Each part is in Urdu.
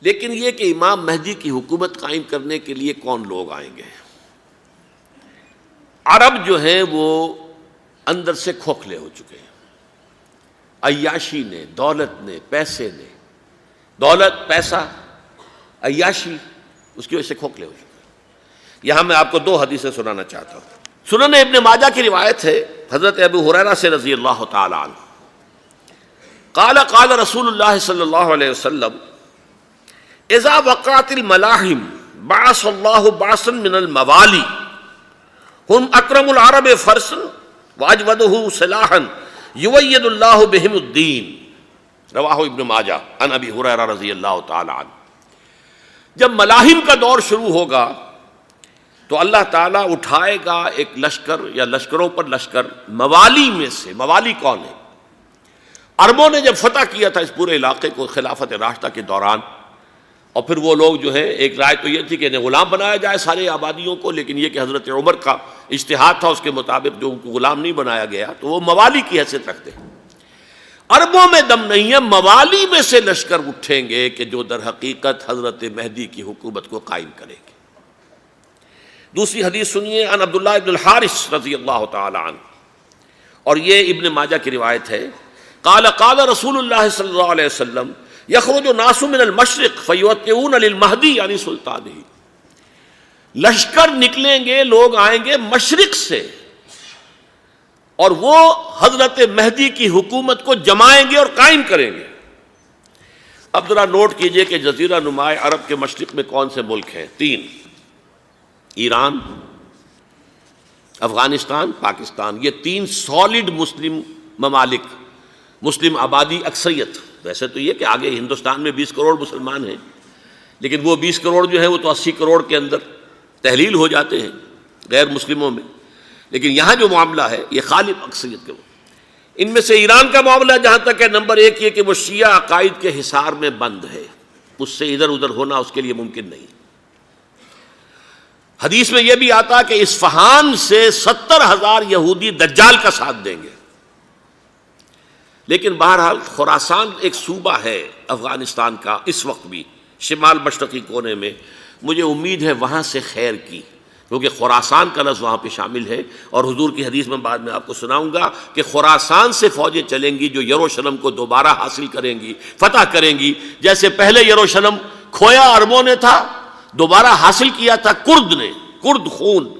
لیکن یہ کہ امام مہدی کی حکومت قائم کرنے کے لیے کون لوگ آئیں گے؟ عرب جو ہیں وہ اندر سے کھوکھلے ہو چکے ہیں، عیاشی نے، دولت نے، پیسے نے، دولت، پیسہ، عیاشی، اس کی وجہ سے کھوکھلے ہو چکے ہیں۔ یہاں میں آپ کو دو حدیثیں سنانا چاہتا ہوں۔ سنن ابن ماجہ کی روایت ہے حضرت ابو ہریرہ سے رضی اللہ تعالی عنہ، قال قال رسول اللہ صلی اللہ علیہ وسلم اذا وقعت الملاحم بعث اللہ بعثا من الموالی ہم اکرم العرب فرسا واجودہ سلاحا یوید اللہ بہم الدین، رواہ ابن ماجہ عن ابی ہریرہ رضی اللہ تعالی عنہ۔ جب ملاحم کا دور شروع ہوگا تو اللہ تعالیٰ اٹھائے گا ایک لشکر یا لشکروں پر لشکر موالی میں سے۔ موالی کون ہے؟ عربوں نے جب فتح کیا تھا اس پورے علاقے کو خلافت راشدہ کے دوران، اور پھر وہ لوگ جو ہے، ایک رائے تو یہ تھی کہ انہیں غلام بنایا جائے سارے آبادیوں کو، لیکن یہ کہ حضرت عمر کا اجتہاد تھا، اس کے مطابق جو ان کو غلام نہیں بنایا گیا تو وہ موالی کی حیثیت رکھتے ہیں۔ عربوں میں دم نہیں ہے، موالی میں سے لشکر اٹھیں گے کہ جو در حقیقت حضرت مہدی کی حکومت کو قائم کریں گے۔ دوسری حدیث سنیے، عن عبداللہ ابن الحارث رضی اللہ تعالی عنہ، اور یہ ابن ماجہ کی روایت ہے، قال قال رسول اللہ صلی اللہ علیہ وسلم یخرج الناس من المشرق فیوطئون للمہدی یعنی سلطانہ، لشکر نکلیں گے، لوگ آئیں گے مشرق سے اور وہ حضرت مہدی کی حکومت کو جمائیں گے اور قائم کریں گے۔ اب ذرا نوٹ کیجئے کہ جزیرہ نماء عرب کے مشرق میں کون سے ملک ہیں؟ تین: ایران، افغانستان، پاکستان۔ یہ تین سالڈ مسلم ممالک، مسلم آبادی اکثریت۔ ویسے تو یہ کہ آگے ہندوستان میں 20 کروڑ مسلمان ہیں، لیکن وہ 20 کروڑ جو ہے وہ تو 80 کروڑ کے اندر تحلیل ہو جاتے ہیں غیر مسلموں میں، لیکن یہاں جو معاملہ ہے یہ غالب اکثریت کے۔ ان میں سے ایران کا معاملہ جہاں تک ہے، نمبر 1 یہ کہ وہ شیعہ عقائد کے حصار میں بند ہے، اس سے ادھر ادھر ہونا اس کے لیے ممکن نہیں۔ حدیث میں یہ بھی آتا کہ اصفہان سے 70,000 یہودی دجال کا ساتھ دیں گے۔ لیکن بہرحال خراسان ایک صوبہ ہے افغانستان کا اس وقت بھی، شمال مشرقی کونے میں، مجھے امید ہے وہاں سے خیر کی، کیونکہ خراسان کا لفظ وہاں پہ شامل ہے، اور حضور کی حدیث میں بعد میں آپ کو سناؤں گا کہ خراسان سے فوجیں چلیں گی جو یروشلم کو دوبارہ حاصل کریں گی، فتح کریں گی۔ جیسے پہلے یروشلم کھویا عربوں نے تھا، دوبارہ حاصل کیا تھا کرد نے، کرد خون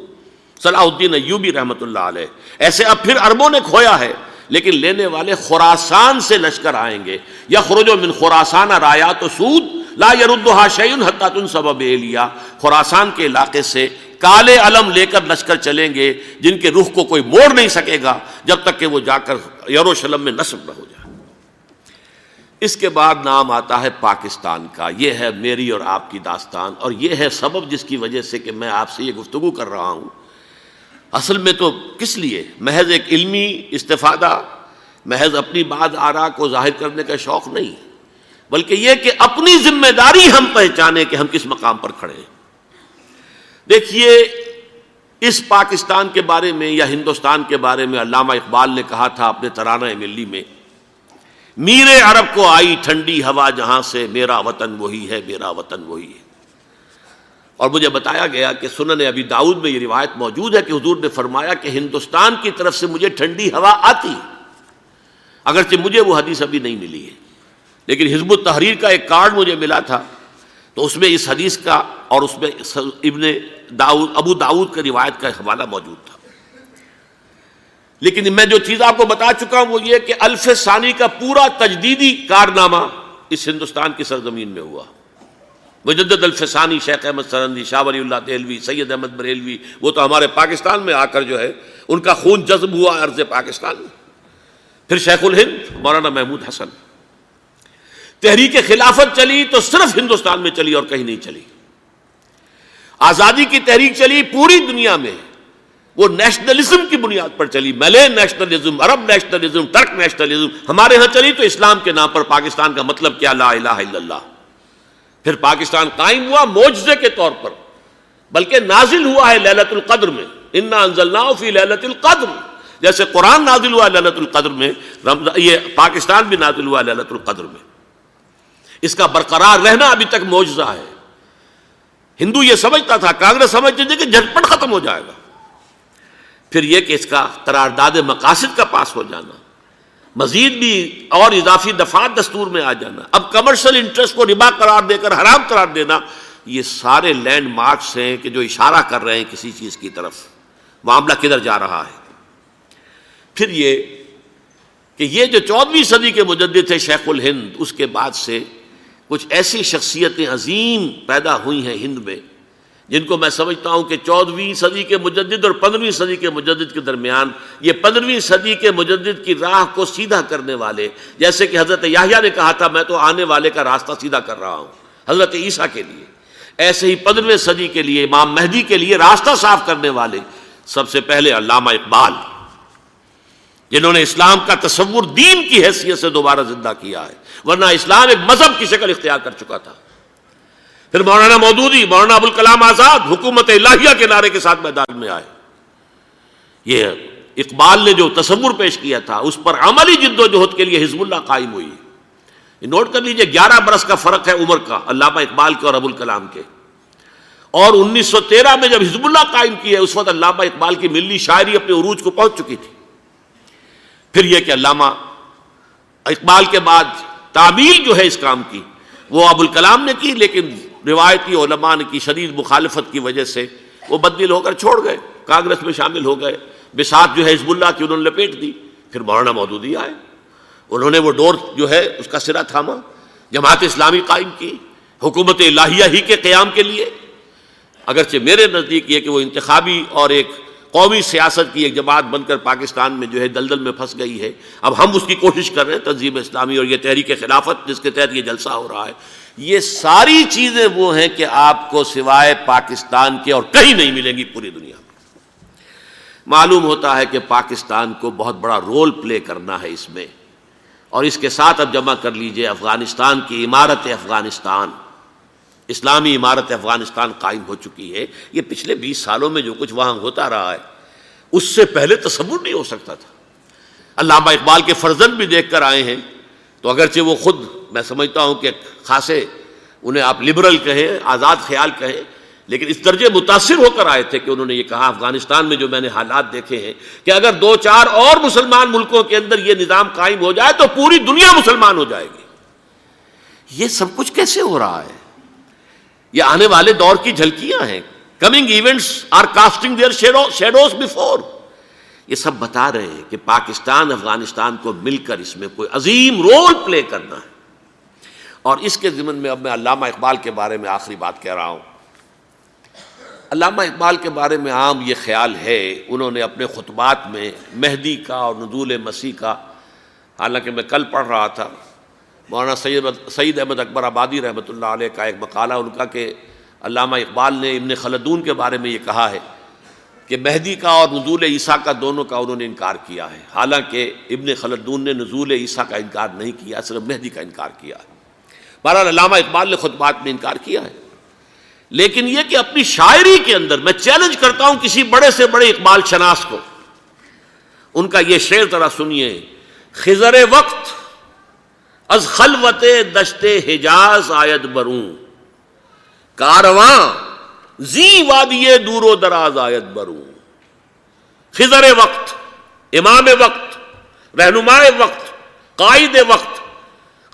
صلاح الدین ایوبی رحمۃ اللہ علیہ، ایسے اب پھر عربوں نے کھویا ہے، لیکن لینے والے خراسان سے لشکر آئیں گے۔ یخرج من خراسان رایات سود لا یردھا شیء حتی تنصب بإیلیا، خراسان کے علاقے سے کالے علم لے کر لشکر چلیں گے جن کے رخ کو کوئی موڑ نہیں سکے گا جب تک کہ وہ جا کر یروشلم میں نصب نہ ہو جائے۔ اس کے بعد نام آتا ہے پاکستان کا۔ یہ ہے میری اور آپ کی داستان، اور یہ ہے سبب جس کی وجہ سے کہ میں آپ سے یہ گفتگو کر رہا ہوں۔ اصل میں تو کس لیے؟ محض ایک علمی استفادہ، محض اپنی بات آراء کو ظاہر کرنے کا شوق نہیں، بلکہ یہ کہ اپنی ذمہ داری ہم پہچانیں کہ ہم کس مقام پر کھڑے ہیں۔ دیکھیے، اس پاکستان کے بارے میں یا ہندوستان کے بارے میں علامہ اقبال نے کہا تھا اپنے ترانہ ملی میں، میرے عرب کو آئی ٹھنڈی ہوا جہاں سے، میرا وطن وہی ہے، میرا وطن وہی ہے۔ اور مجھے بتایا گیا کہ سنن ابی داؤد میں یہ روایت موجود ہے کہ حضور نے فرمایا کہ ہندوستان کی طرف سے مجھے ٹھنڈی ہوا آتی ہے، اگرچہ مجھے وہ حدیث ابھی نہیں ملی ہے، لیکن حزب التحریر کا ایک کارڈ مجھے ملا تھا، تو اس میں اس حدیث کا اور اس میں ابو داؤد کی روایت کا حوالہ موجود تھا۔ لیکن میں جو چیز آپ کو بتا چکا ہوں وہ یہ کہ الف ثانی کا پورا تجدیدی کارنامہ اس ہندوستان کی سرزمین میں ہوا۔ مجدد الف ثانی شیخ احمد سرندی، شاہ ولی اللہ دہلوی، سید احمد بریلوی، وہ تو ہمارے پاکستان میں آ کر جو ہے ان کا خون جذب ہوا ارض پاکستان میں۔ پھر شیخ الہند مولانا محمود حسن۔ تحریک خلافت چلی تو صرف ہندوستان میں چلی اور کہیں نہیں چلی۔ آزادی کی تحریک چلی پوری دنیا میں، وہ نیشنلزم کی بنیاد پر چلی، ملے نیشنلزم، عرب نیشنلزم، ترک نیشنلزم۔ ہمارے ہاں چلی تو اسلام کے نام پر، پاکستان کا مطلب کیا؟ لا الہ الا اللہ۔ پھر پاکستان قائم ہوا معجزے کے طور پر، بلکہ نازل ہوا ہے لیلۃ القدر میں، انا انزلناہ فی لیلۃ القدر، جیسے قرآن نازل ہوا لیلۃ القدر میں، یہ پاکستان بھی نازل ہوا لیلۃ القدر میں۔ اس کا برقرار رہنا ابھی تک معجزہ ہے۔ ہندو یہ سمجھتا تھا، کانگریس سمجھتی تھی کہ جھٹپٹ ختم ہو جائے گا۔ پھر یہ کہ اس کا قرارداد مقاصد کا پاس ہو جانا، مزید بھی اور اضافی دفعات دستور میں آ جانا، اب کمرشل انٹرسٹ کو ربا قرار دے کر حرام قرار دینا، یہ سارے لینڈ مارکس ہیں کہ جو اشارہ کر رہے ہیں کسی چیز کی طرف، معاملہ کدھر جا رہا ہے۔ پھر یہ کہ یہ جو 14ویں صدی کے مجدد تھے شیخ الہند، اس کے بعد سے کچھ ایسی شخصیتیں عظیم پیدا ہوئی ہیں ہند میں، جن کو میں سمجھتا ہوں کہ 14ویں صدی کے مجدد اور 15ویں صدی کے مجدد کے درمیان، یہ 15ویں صدی کے مجدد کی راہ کو سیدھا کرنے والے، جیسے کہ حضرت یحییٰ نے کہا تھا میں تو آنے والے کا راستہ سیدھا کر رہا ہوں حضرت عیسیٰ کے لیے، ایسے ہی 15ویں صدی کے لیے امام مہدی کے لیے راستہ صاف کرنے والے سب سے پہلے علامہ اقبال، جنہوں نے اسلام کا تصور دین کی حیثیت سے دوبارہ زندہ کیا ہے، ورنہ اسلام ایک مذہب کی شکل اختیار کر چکا تھا۔ پھر مولانا مودودی، مولانا ابوالکلام آزاد حکومت الہیہ کے نعرے کے ساتھ میدان میں آئے۔ یہ اقبال نے جو تصور پیش کیا تھا اس پر عملی جد و جہد کے لیے حزب اللہ قائم ہوئی۔ نوٹ کر لیجئے 11 برس کا فرق ہے عمر کا علامہ اقبال کے اور ابوالکلام کے، اور 1913 میں جب حزب اللہ قائم کی ہے اس وقت علامہ اقبال کی ملی شاعری اپنے عروج کو پہنچ چکی تھی۔ پھر یہ کہ علامہ اقبال کے بعد تعمیل جو ہے اس کام کی وہ ابوالکلام نے کی، لیکن روایتی علماء نے کی شدید مخالفت کی وجہ سے وہ بددل ہو کر چھوڑ گئے، کانگریس میں شامل ہو گئے، بساط جو ہے حزب اللہ کی انہوں نے لپیٹ دی۔ پھر مولانا مودودی آئے، انہوں نے وہ ڈور جو ہے اس کا سرا تھاما، جماعت اسلامی قائم کی حکومت الہیہ ہی کے قیام کے لیے۔ اگرچہ میرے نزدیک یہ کہ وہ انتخابی اور ایک قومی سیاست کی ایک جماعت بن کر پاکستان میں جو ہے دلدل میں پھنس گئی ہے، اب ہم اس کی کوشش کر رہے ہیں، تنظیم اسلامی اور یہ تحریک خلافت جس کے تحت یہ جلسہ ہو رہا ہے، یہ ساری چیزیں وہ ہیں کہ آپ کو سوائے پاکستان کے اور کہیں نہیں ملیں گی پوری دنیا میں۔ معلوم ہوتا ہے کہ پاکستان کو بہت بڑا رول پلے کرنا ہے اس میں، اور اس کے ساتھ اب جمع کر لیجئے افغانستان کی عمارت افغانستان، اسلامی عمارت افغانستان قائم ہو چکی ہے۔ یہ پچھلے 20 سالوں میں جو کچھ وہاں ہوتا رہا ہے اس سے پہلے تصور نہیں ہو سکتا تھا۔ علامہ اقبال کے فرزند بھی دیکھ کر آئے ہیں، تو اگرچہ وہ خود میں سمجھتا ہوں کہ خاصے انہیں آپ لبرل کہیں، آزاد خیال کہیں، لیکن اس درجے متاثر ہو کر آئے تھے کہ انہوں نے یہ کہا افغانستان میں جو میں نے حالات دیکھے ہیں کہ اگر 2-4 اور مسلمان ملکوں کے اندر یہ نظام قائم ہو جائے تو پوری دنیا مسلمان ہو جائے گی۔ یہ سب کچھ کیسے ہو رہا ہے؟ یہ آنے والے دور کی جھلکیاں ہیں۔ Coming events are casting their shadows before. یہ سب بتا رہے ہیں کہ پاکستان افغانستان کو مل کر اس میں کوئی عظیم رول پلے کرنا ہے۔ اور اس کے ضمن میں اب میں علامہ اقبال کے بارے میں آخری بات کہہ رہا ہوں۔ علامہ اقبال کے بارے میں عام یہ خیال ہے، انہوں نے اپنے خطبات میں مہدی کا اور نزول مسیح کا، حالانکہ میں کل پڑھ رہا تھا مولانا سید احمد اکبر آبادی رحمۃ اللہ علیہ کا ایک مقالہ ان کا کہ علامہ اقبال نے ابن خلدون کے بارے میں یہ کہا ہے کہ مہدی کا اور نزول عیسیٰ کا دونوں کا انہوں نے انکار کیا ہے، حالانکہ ابن خلدون نے نزول عیسیٰ کا انکار نہیں کیا، صرف مہدی کا انکار کیا ہے۔ بہرحال علامہ اقبال نے خطبات میں انکار کیا ہے، لیکن یہ کہ اپنی شاعری کے اندر میں چیلنج کرتا ہوں کسی بڑے سے بڑے اقبال شناس کو، ان کا یہ شعر ذرا سنیے: خضر وقت از خلوت دشت حجاز آید بروں، کارواں زی وادی دور و دراز آید بروں۔ خضر وقت، امام وقت، رہنمائے وقت، قائد وقت،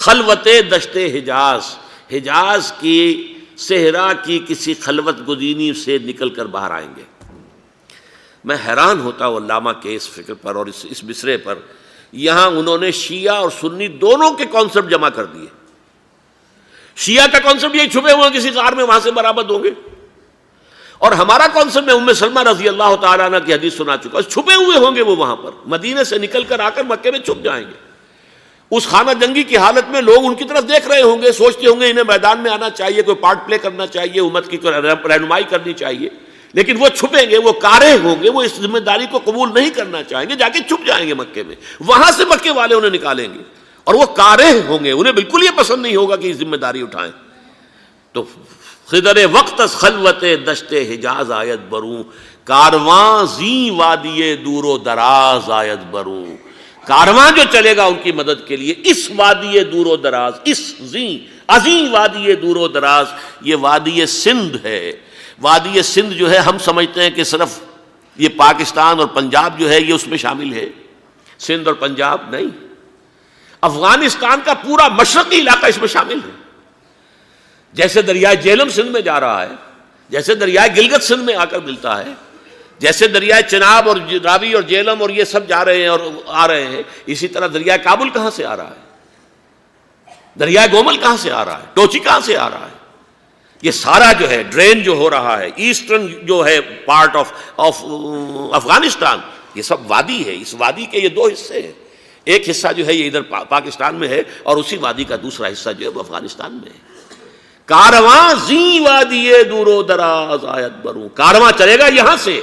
خلوت دشت حجاز، حجاز کی صحرا کی کسی خلوت گزینی سے نکل کر باہر آئیں گے۔ میں حیران ہوتا ہوں علامہ کے اس فکر پر اور اس مصرے پر۔ یہاں انہوں نے شیعہ اور سنی دونوں کے کانسیپٹ جمع کر دیے۔ شیعہ کا کانسیپٹ یہی چھپے ہوئے کسی غار میں وہاں سے برآمد ہوں گے، اور ہمارا کانسیپٹ میں ام سلمہ رضی اللہ تعالیٰ عنہ کی حدیث سنا چکا، چھپے ہوئے ہوں گے وہ وہاں پر، مدینے سے نکل کر آ کر مکے میں چھپ جائیں گے۔ اس خانہ جنگی کی حالت میں لوگ ان کی طرف دیکھ رہے ہوں گے، سوچتے ہوں گے انہیں میدان میں آنا چاہیے، کوئی پارٹ پلے کرنا چاہیے، امت کی رہنمائی کرنی چاہیے، لیکن وہ چھپیں گے، وہ کارے ہوں گے، وہ اس ذمہ داری کو قبول نہیں کرنا چاہیں گے، جا کے چھپ جائیں گے مکے میں، وہاں سے مکے والے انہیں نکالیں گے، اور وہ کارے ہوں گے، انہیں بالکل یہ پسند نہیں ہوگا کہ یہ ذمہ داری اٹھائیں۔ تو خضر وقت از خلوت دشت حجاز آیت بروں، کارواں زی وادی دور و دراز آیت بروں۔ کارواں جو چلے گا ان کی مدد کے لیے اس وادی دور و دراز، اس زی عظیم وادی دور و دراز، یہ وادی سندھ ہے۔ وادی سندھ جو ہے ہم سمجھتے ہیں کہ صرف یہ پاکستان اور پنجاب جو ہے یہ اس میں شامل ہے، سندھ اور پنجاب نہیں، افغانستان کا پورا مشرقی علاقہ اس میں شامل ہے۔ جیسے دریائے جہلم سندھ میں جا رہا ہے، جیسے دریائے گلگت سندھ میں آ کر ملتا ہے، جیسے دریائے چناب اور راوی اور جہلم اور یہ سب جا رہے ہیں اور آ رہے ہیں، اسی طرح دریائے کابل کہاں سے آ رہا ہے، دریائے گومل کہاں سے آ رہا ہے، ٹوچی کہاں سے آ رہا ہے، یہ سارا جو ہے ڈرین جو ہو رہا ہے ایسٹرن جو ہے پارٹ آف افغانستان، یہ سب وادی ہے۔ اس وادی کے یہ دو حصے ہیں، ایک حصہ جو ہے یہ ادھر پاکستان میں ہے اور اسی وادی کا دوسرا حصہ جو ہے وہ افغانستان میں ہے۔ کارواں زی وادی دور و دراز آیت بروں، کارواں چلے گا یہاں سے،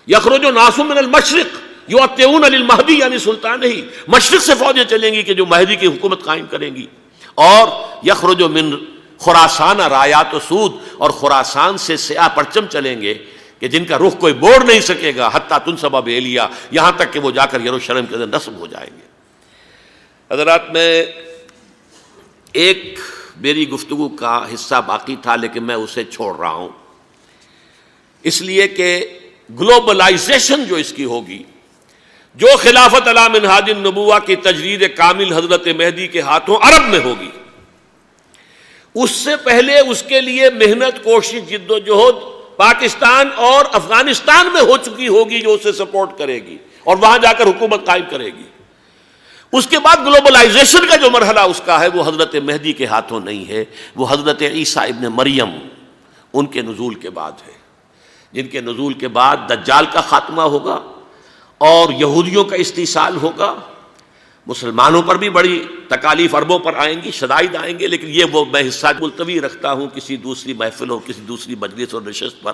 یخرج ناس من المشرق یؤتون للمہدی یعنی سلطان ہی، مشرق سے فوجیں چلیں گی کہ جو مہدی کی حکومت قائم کریں گی، اور یخرج من خراسان رایات و سود، اور خراسان سے سیاہ پرچم چلیں گے کہ جن کا رخ کوئی موڑ نہیں سکے گا، حتیٰ تنصب بإلیہ، یہاں تک کہ وہ جا کر یروشلم کے اندر نصب ہو جائیں گے۔ حضرات، میں ایک میری گفتگو کا حصہ باقی تھا لیکن میں اسے چھوڑ رہا ہوں، اس لیے کہ گلوبلائزیشن جو اس کی ہوگی، جو خلافت علی منہاج النبوہ کی تجرید کامل حضرت مہدی کے ہاتھوں عرب میں ہوگی، اس سے پہلے اس کے لیے محنت، کوشش، جد و جہد پاکستان اور افغانستان میں ہو چکی ہوگی جو اسے سپورٹ کرے گی اور وہاں جا کر حکومت قائم کرے گی۔ اس کے بعد گلوبلائزیشن کا جو مرحلہ اس کا ہے وہ حضرت مہدی کے ہاتھوں نہیں ہے، وہ حضرت عیسیٰ ابن مریم ان کے نزول کے بعد ہے، جن کے نزول کے بعد دجال کا خاتمہ ہوگا اور یہودیوں کا استیصال ہوگا۔ مسلمانوں پر بھی بڑی تکالیف عربوں پر آئیں گی، شدائد آئیں گے، لیکن یہ وہ میں حصہ ملتوی رکھتا ہوں کسی دوسری محفل اور کسی دوسری مجلس اور نشست پر۔